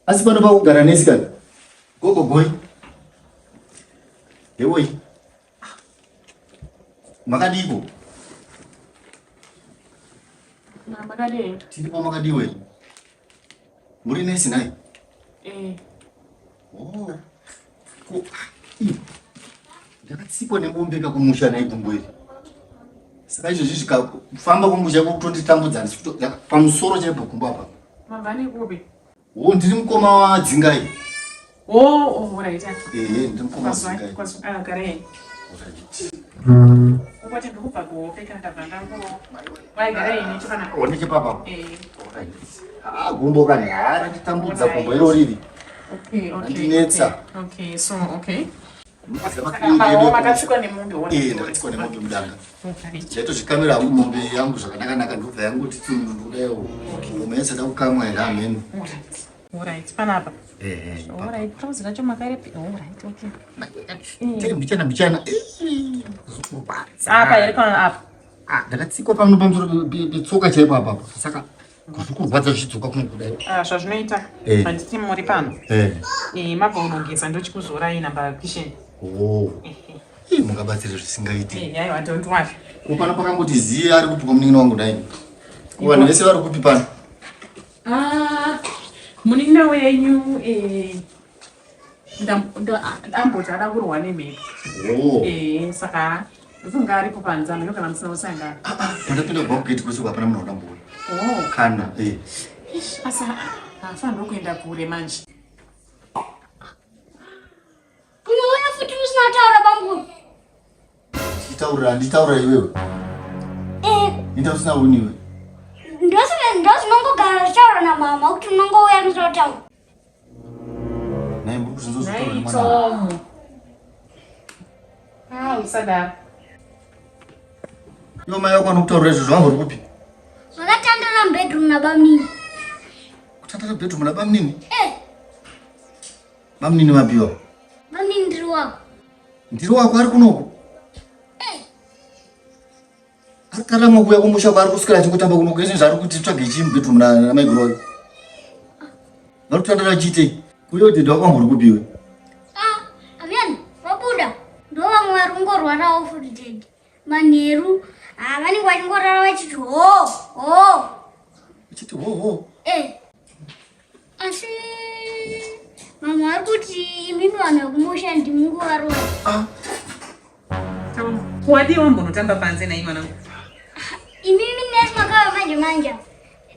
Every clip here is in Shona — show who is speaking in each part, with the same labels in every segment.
Speaker 1: Asi panopa kugara nesi kana. Gogo boy. Yewoi. Makadiko.
Speaker 2: Na makadi.
Speaker 1: Tiri pa makadiwe. Muri nesi nai. Oh. Ko. Ndakasipo nemombe kakumusha nai kumbwiri. Saka izvo zvisvika kufamba kumusha kokutonditambudza pamusoro chaipo kumba apa.
Speaker 2: Mavani kubi.
Speaker 1: Oh, ndiri mukoma wadzingai.
Speaker 2: Oh, right.
Speaker 1: Ndiri mukoma wadzingai.
Speaker 2: Kare. Ukwati ndukupa kuopeka ndavandambo. Wai gare ini chikana.
Speaker 1: Oneke papa. Gumbo kani ara nditambudza kumbo iro riri.
Speaker 2: Okay.
Speaker 1: Ndinetsa.
Speaker 2: Okay, so okay.
Speaker 1: Ndakatsikwa nemombe mudanga. Chaito zvikamera mombe yangu zvakanaka ndobva yangu titsundurulewo. Umesa takukamwa here ameno.
Speaker 2: Alright, panapa. Alright, prozira cho makarepi. Alright, okay.
Speaker 1: Mbichana.
Speaker 2: Apa iri kana apa?
Speaker 1: Ndakatsikwa pano pamusoro petsoka chaipo apa. Saka zvikurwadza zvidzoka kunokudai.
Speaker 2: Zvazvinoita. Handiti muri pano. Mabva unogeza ndochikuzorai namba kitchen.
Speaker 1: Oh. Mungabatsira zvisingaiti.
Speaker 2: Aiwa, don't worry.
Speaker 1: Kupana pakangoti ziya ari kupuka munin'ina wangu dai. Kuvanhu vese vari kupi pano?
Speaker 2: Munin'ina wenyu ndamboti ada kurwa nemhepo. Saka ndofunga aripo panzano nokana musina kusangana.
Speaker 1: Mandapinda kubva kugeti kwese hapana munhu wandamboona. Kana.
Speaker 2: Asa hafanirwa kuenda kure manje.
Speaker 3: Unoona futi usina taura bambu.
Speaker 1: Nditaura iwewe. Ita usina uniwe.
Speaker 3: Ndosi nongogara taura na mama kuti nongouya kuzotaura.
Speaker 1: Naye muri kuzonzotaura nemwana.
Speaker 2: Usadaro.
Speaker 1: Iwo mai wako anokutaurira izvo zvangu uri kupi?
Speaker 3: Vakatandara mubedroom nabamnini.
Speaker 1: Kutandara bedroom nabamnini? Bamnini mapiwa?
Speaker 3: Bamnini ndiri wako.
Speaker 1: Ndiri wako ari kunoko? Ari karama kuuya kumusha kwaari kuswera achingotamba kunoko izvi zvaari kuti tsvage chii mubedroom namaiguru wake? Vari kutandara chiitei? Kuuya udhedha wako wangu uri kupiwe?
Speaker 3: Amen, vabuda. Ndo vamwe vari kungorwarawo futi dhedhe. Manheru. Vanenge vachingorara vachiti ho.
Speaker 1: Uchiti ho?
Speaker 3: Asi mama ari kuti imini vanhu vekumusha ndimungovarora.
Speaker 2: Wadi wambonotamba panze nai mwanangu.
Speaker 3: Imimi nesi makava manje.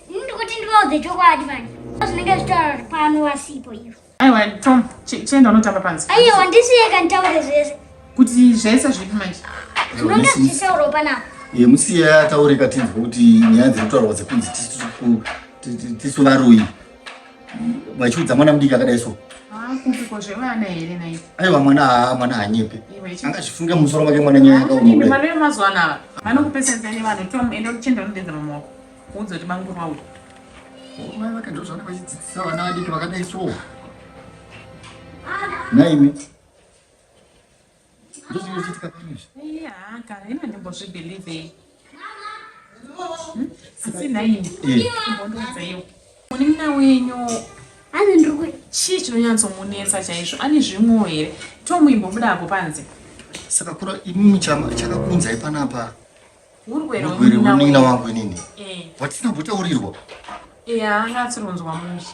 Speaker 3: Ndikuti ndivaudze chokwadi manje. Zvinenge zvitaura kuti pano wasipo ivo.
Speaker 2: Aiwa, Tom, chienda unotamba panze.
Speaker 3: Aiwa, ndisiyeka nditaure zvese.
Speaker 2: Kuti zvese zvipi manje?
Speaker 3: Zvinonge zvichisaurawo panapa.
Speaker 1: Musiye ataurika tinzwa kuti nyaya dziri kutaurwa dzekunzi tisu varoi. Vachiudza mwana mudiki akadai so.
Speaker 2: Kupiko zvevana here nai.
Speaker 1: Aiwa, mwana hanyepe. Angazvifunge musoro make mwana nyaya yakaoma.
Speaker 2: Mwana wemazuva anaya vanokupesenza nevanhu. Tom, enda uchienda unodedza mama wako. Udze kuti banguru wauya.
Speaker 1: Mai vake ndozvavanenge vachidzidzisa vana vadiki vakadai so. Naimi. Ndozvinochitika panizvi.
Speaker 2: Kana ina ndimbozvibhilivhei. Asi naini. Mbondodzaiwo. Munin'ina wenyu.
Speaker 3: Hanzi ndiri
Speaker 2: chii chinonyatsomunetsa chaizvo? Ane zvimwewo here? Tom, imbobudapo panze.
Speaker 1: Saka kura imimi chakakunzai panapa.
Speaker 2: Urwere
Speaker 1: munin'ina wangu inini. Watisina kutaurirwa.
Speaker 2: Angatsironzwa munhu.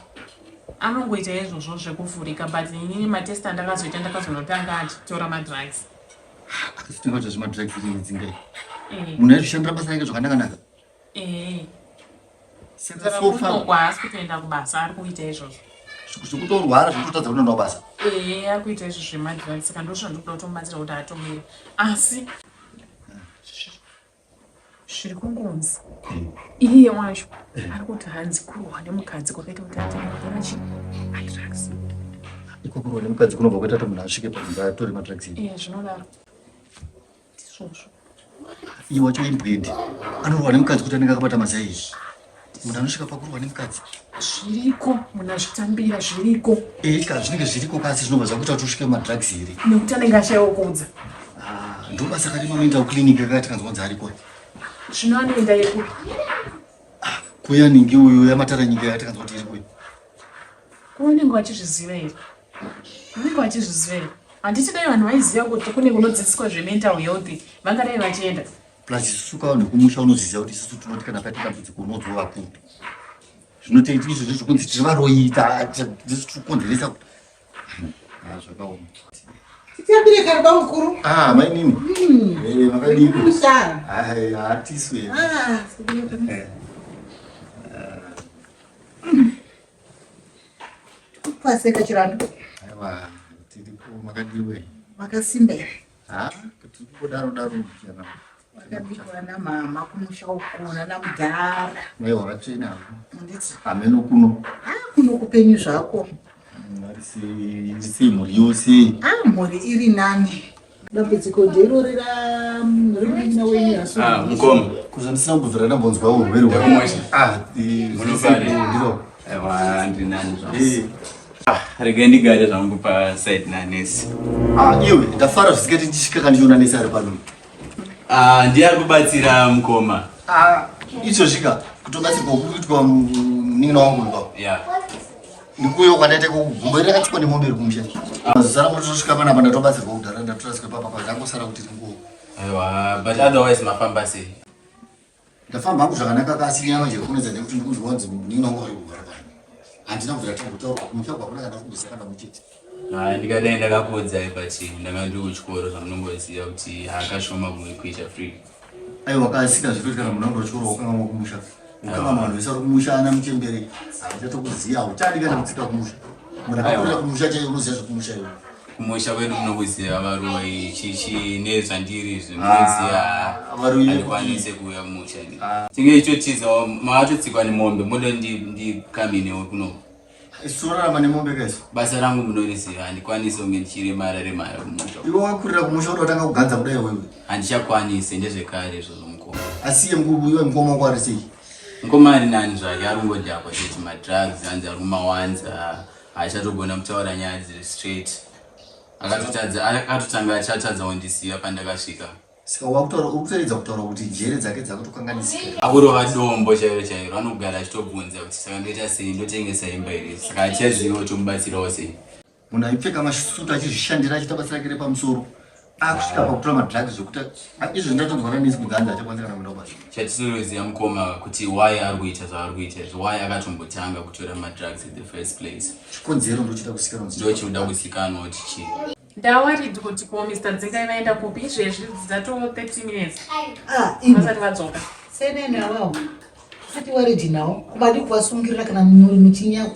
Speaker 2: Anongoita izvozvo zvekuvhurika, but inini matesta ndakazoita ndakazonotanga achitora madrugs.
Speaker 1: Akasitinga kuti zvemadrugs idzingai. Munhu aizvishandira basa rake zvakanaka. Saka sofa
Speaker 2: asi kutoenda kubasa ari kuita izvozvo.
Speaker 1: Zvekutorwara zvekutadza kunoenda basa.
Speaker 2: Ari kuita izvo zvemadrugs, saka ndozvandikuda kutomubatsira kuti atomire. Asi zviri kungonzi iye wacho ari kuti hanzi kurwa nemukadzi kwakaita kuti atengera chii madrugs.
Speaker 1: Iko kurwa nemukadzi kunobva kuita kuti munhu asvike panzvimbo atore madrugs.
Speaker 2: Zvinodaro ndizvozvo.
Speaker 1: Iye wacho ibwendi anorwa nemukadzi kuti anenge akabata mazai. Munhu anosvika pakurwa nemukadzi.
Speaker 2: Zviriko munhu azvitambira zviriko.
Speaker 1: Zvinenge zviriko kasi zvinobva zvakuita kuti usvike madrugs here.
Speaker 2: Nekuti anenge ashayiwa kuudza.
Speaker 1: Ndobasa kari manoenda kukiriniki akati kanzwanzi ariko.
Speaker 2: Zvino anoenda yekupi?
Speaker 1: Kuya ningi uyu yamatara nyika yakati kanzwa kuti iri kuyi.
Speaker 2: Kuonenge wachizviziva here? Unenge wachizviziva here? Handiti dai vanhu vaiziva kuti kune kunodzidziswa zvemental health vangadai vachienda.
Speaker 1: Plus isuka vanhu kumusha unoziziva kuti isusu tinoti kana paita dambudziko unodzwa vakuru. Zvinotoita izvo zvokunzi tirivaroita tirikonzeresa kuti zvakaoma.
Speaker 4: Tiambire kariba mukuru.
Speaker 1: Mainini. Makadiko.
Speaker 4: Musara.
Speaker 1: Hatiswe.
Speaker 4: Paseka chirando.
Speaker 1: Aiwa, tiripo makadiwe.
Speaker 4: Makasimba.
Speaker 1: Kuti kudaro chana.
Speaker 4: Makadikwa na mama kumusha ukona na mudhara.
Speaker 1: Aiwa, vatsvina.
Speaker 4: Nditi.
Speaker 1: Ameno kuno.
Speaker 4: Kuno kupenyu zvako.
Speaker 1: Risi mhuri yose.
Speaker 4: Mhuri iri nani. Dambudziko ndiro ririna wenyu aso.
Speaker 5: Mukoma.
Speaker 1: Kuzandisina kubvira ndambonzwa urwere
Speaker 5: hwako.
Speaker 1: Ndiro.
Speaker 5: Aiwa, ndinani zvose. Regai ndigare zvangu paside nanesi.
Speaker 1: Iwe ndafara zvisikati ndisvika kandiona nesi ari pano.
Speaker 5: Ndiye ari kubatsira mukoma.
Speaker 1: Izvozvika kutobatsirwa kuitwa munin'ina wangu ndo.
Speaker 5: Yeah.
Speaker 1: Ndikuyo kwandaita kugumba rakatikwa nemombe iri kumusha. Mazuzara motosvika panapa ndatobatsirwa kudhara ndatorasika papapa ndangosara kuti ringuo.
Speaker 5: Aiwa, but otherwise mafamba sei?
Speaker 1: Ndafamba hangu zvakanaka kasi nyama chero kunedza nekuti ndikuzwa kunzi munin'ina wangu ari kugara pano. Handina kubvira tangotaura kumusha kwakuna kana kundisa kana muchete.
Speaker 5: Ndikadai ndakakuudzai pachii ndanga ndiri kuchikoro zvamunongoziva kuti akashoma kuita free.
Speaker 1: Aiwa kasika zvitoti kana munhu andochikoro wakanga kumusha. Ukama vanhu vese vari kumusha ana muchembere havachatokuziva uchadi kana kutsika kumusha. Murakakurira kumusha chaiyo unoziva zvekumusha iwe.
Speaker 5: Kumusha kwedu munokuziva varoi chichi nezvandiri zvinoziva handikwanise kuuya kumusha. Tinge ichotiza maatotsikwa nemombe moda ndikaminewo kuno.
Speaker 1: Sorarama nemombe kaizvo.
Speaker 5: Basa rangu munoriziva handikwanise kunge ndichiremara kumusha.
Speaker 1: Iwe wakurira kumusha unotanga kuganza kudai wewe.
Speaker 5: Handichakwanise ndezvekare izvozvo mukoma.
Speaker 1: Asi iwe mukoma wako ari sei?
Speaker 5: Mukoma ari nani zvake ari kungodhakwa chete madrugs hanzi ari kumawanza haachatogona kutaura nyaya dziri straight. Akatotanga achatadza kundisiya pandakasvika.
Speaker 1: Saka wakutoredza kutaura kuti njere dzake dzakutokanganisika.
Speaker 5: Akurova dombo chairo anogara achitobvunza kuti saka ndoita sei ndotengesa imba iri. Saka achaziva kuti mubatsirawo sei.
Speaker 1: Munhu aipfeka masutu achizvishandira achiita basa rake repamusoro. Akusvika pakutora madrugs zvokuti izvo ndatonzwa nesi kuganza achakwanisa kana kuenda kubasa.
Speaker 5: Chatinoziva mukoma kuti why ari kuita zvaari kuita izvo, why akatombotanga kutora madrugs in the first place.
Speaker 1: Chikonzero ndochida kuzikanwa.
Speaker 5: Ndochida kuzikanwa kuti chii.
Speaker 2: Ndawaridhi kuti ko Mr. Dzingai vaenda kupi izvezvi dzidato 30 minutes. Vasati vadzoka.
Speaker 4: Senene awawo. Sati waridhi nawo. Kubadi kuwasungirira kana muchinya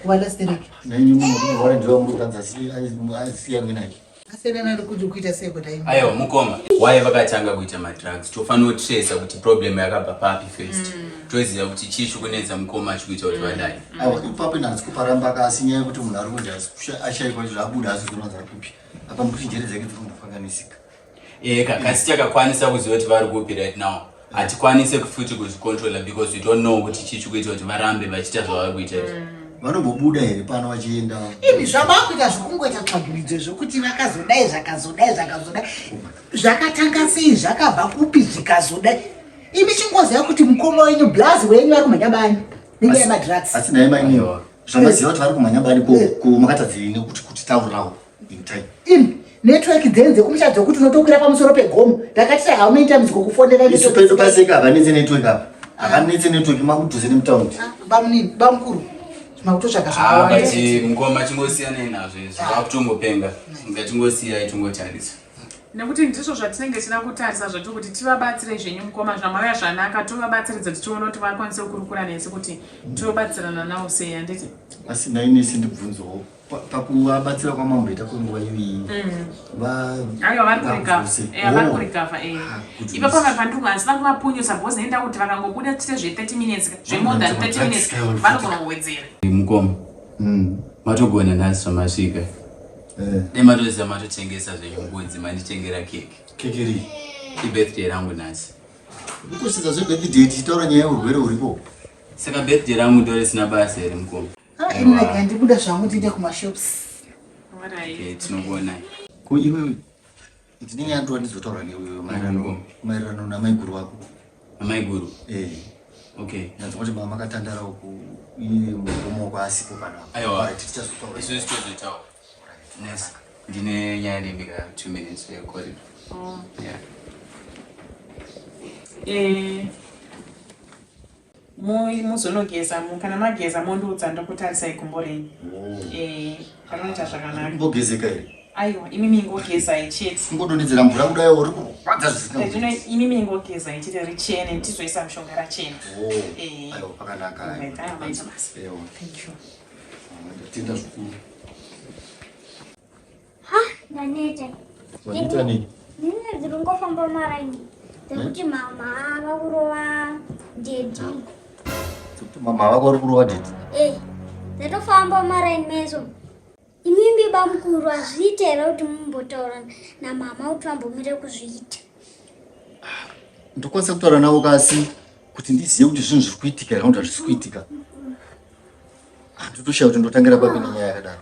Speaker 4: kuwalastereki.
Speaker 1: Nenyu munhu waridhi wangu kanza asiya ngenai.
Speaker 4: Senene ari kuti kuita sei kuti aimba.
Speaker 5: Aiwa mukoma, why vakatanga kuita madrugs? Tofanira kutrace kuti problem yakabva papi first. Toziva kuti chii chikunetsa mukoma achikuita kuti vadai.
Speaker 1: Aiwa ipapo nhanzi kuparamba kasi nyaya yekuti munhu ari kuti ashayikwa zvabuda azvizoronza kupi. Apa mukuti njere dzake dziri kundokanganisika.
Speaker 5: Kasi takakwanisa kuziva kuti vari kupi right now. Hatikwanise futi kuzvicontrola because we don't know kuti chii chikuita kuti varambe vachiita zvavari kuita izvi.
Speaker 1: Vanombobuda here pano vachienda.
Speaker 4: Ini zvamakuita zvokungoita tsvagurudzo zvokuti vakazodai zvakazodai zvakatanga sei zvakabva kupi zvikazodai. Imi chingoziva kuti mukoma wenyu blazi wenyu vari kumhanya bani nenyaya yemadrugs.
Speaker 1: Asi naye mainiwo zvamaziva kuti vari kumhanya bani makatadziri nekuti taurawo time.
Speaker 4: Imi network dzenze kumusha dzokuti unotokwira pamusoro pegomo ndakatita how many times kukufonera
Speaker 1: isu pedu paseka havanetse network apa havanetse network makudhuze nemutaundi.
Speaker 4: Bamukuru
Speaker 5: Bati mukoma chingosiyanai nazvo izvo vakutongopenga ngatingosiyai tingotarisa.
Speaker 2: Nekuti ndizvo zvatinenge tina kutarisa zvati kuti tivabatsire zvenyu mukoma zvamauya zvanaka tovabatsiridza kuti tione kuti vakwanise kukurukura nesi kuti tobatsirana navo sei handiti.
Speaker 1: Asi nainesi ndibvunzawo pakuvabatsira kwamamboita kwenguva iyoyi.
Speaker 2: Aiwa vari kurikavha ipapo vapandungu hasina kuvapunyusa bhozi nenda kuti vakangobuda tiite zve30 minutes zvemore than 30 minutes vanogona kuwedzera.
Speaker 5: Mukoma matogona nhasi zvamasvika nematoziva matotengesa zvenyumbudzi manditengera keke.
Speaker 1: Keke rii?
Speaker 5: Ibirthday rangu nhasi.
Speaker 1: Ukosisa zvebirthday tichitaura nyaya yeurwere uripo.
Speaker 5: Saka birthday rangu ndorisina basa here mukoma.
Speaker 4: Ina ndibuda zvangu tiende kumashops.
Speaker 5: Tinokuonai.
Speaker 1: Ko iwe ndine nyaya ndova ndizotaura newe maererano namaiguru wako.
Speaker 5: Amaiguru? Okay.
Speaker 1: Nyanza kuti mama akatandara uku mugomo kwasipo pana.
Speaker 5: Aiwa.
Speaker 1: Tichazotaura.
Speaker 5: Isu tichazotaura. Yes. Ndine nyaya ndembika 2 minutes recorded.
Speaker 2: Oh.
Speaker 5: Yeah.
Speaker 2: Muzonogeza kana mageza mondoudza ndokutarisa ikumbo renyu. Kanoita zvakanaka.
Speaker 1: Mbogezeka here.
Speaker 2: Aiwa, imimi ngogeza chete.
Speaker 1: Ngodonedzera mvura kudai uri kurwadza zvisina.
Speaker 2: Zvino imimi ngogeza chete richene tizoisa mushonga rachena.
Speaker 1: Aiwa pakanaka.
Speaker 2: Aiwa.
Speaker 1: Thank you. Ndinda zvikuru.
Speaker 3: Ndaneta.
Speaker 1: Wanita nini?
Speaker 3: Nini dzirongofamba maraini. Dzekuti mama vakurova dedi.
Speaker 1: Mama wako uri kurova dedi?
Speaker 3: Dzatofamba maraini meso. Imimbi bamukuru azviite here kuti mumbotaura namama kuti vambomire kuzviita.
Speaker 1: Ndokwanisa kutaura navo kasi kuti ndizive kuti zvinhu zviri kuitika here kana kuti hazvisi kuitika. Ndinotoshaya kuti ndotangira papi nenyaya yakadaro.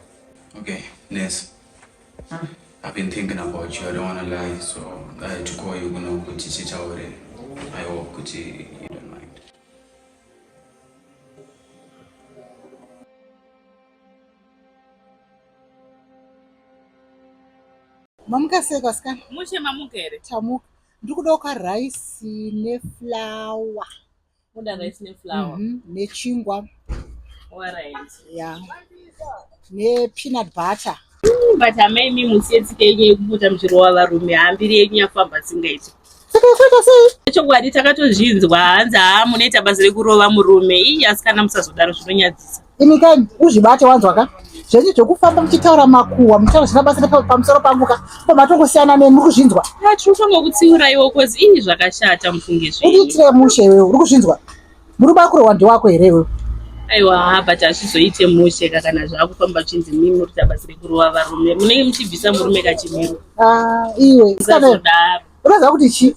Speaker 5: Okay, Ness. I've been thinking about you. I don't want to lie, so I had to call you. I hope you don't mind.
Speaker 4: Mamukaseka sikana?
Speaker 2: Mushe mamukere.
Speaker 4: Tamuka. Ndikudoka rice neflour.
Speaker 2: Muda rice neflour.
Speaker 4: Nechingwa.
Speaker 2: Alright.
Speaker 4: Yeah. Peanut butter.
Speaker 2: But amemi musiyetsike yenyu yekubuta muchirova varume hambiri yenyu yafamba singaiti.
Speaker 4: Saka sei?
Speaker 2: Chokwadi takatozvinzwa hanzi munoita basa rekurova murume. Iyi asikana musazodaro zvinonyadzisa.
Speaker 4: Imi kai uzvibate wanzwa ka? Zvenyu zvekufamba muchitaura makuhwa muchitaura zvina basa pamusoro panguka pamatongosiyana nemi muri kuzvinzwa.
Speaker 2: Tinofanira kutsiuraiwo kozi iyi zvakashata mufunge zvenyu.
Speaker 4: Udiitire mushe wewe uri kuzvinzwa. Muri bakurwa ndiwako here wewe?
Speaker 2: Aiwa, but hazvizoite mushe kana zvakufamba chinzi mimi muri kuita basa rekurova varume. Munenge muchibvisa murume kachimiro.
Speaker 4: Iwe musazodaro. Unoziva kuti chi?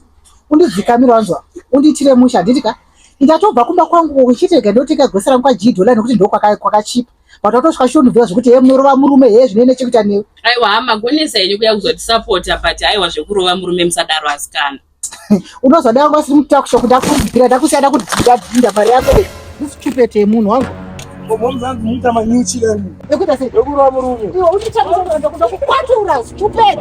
Speaker 4: Undidzikamira wanzwa. Undiitire mushe handiti ka? Ndatobva kumba kwangu uchitega ndotika gwesera kwa $10 nekuti ndo kwakachipa. Watotosvika shunubvira zvekuti munova murume he zvinene chekuita newe.
Speaker 2: Aiwa hama gonesa yenyu kuya kuzotisapota but aiwa zvekurova murume musadaro asikana.
Speaker 4: Unozodaro kwasiri mutakusho kuti akubvira ndakusiyana kuti ndinda mari yako. Usitupete munhu wangu. Ngomzangu muita manyuchi lani. Ekuita sei? Yokurova murume. Iwe unitanga ndokuda kukwatura stupid.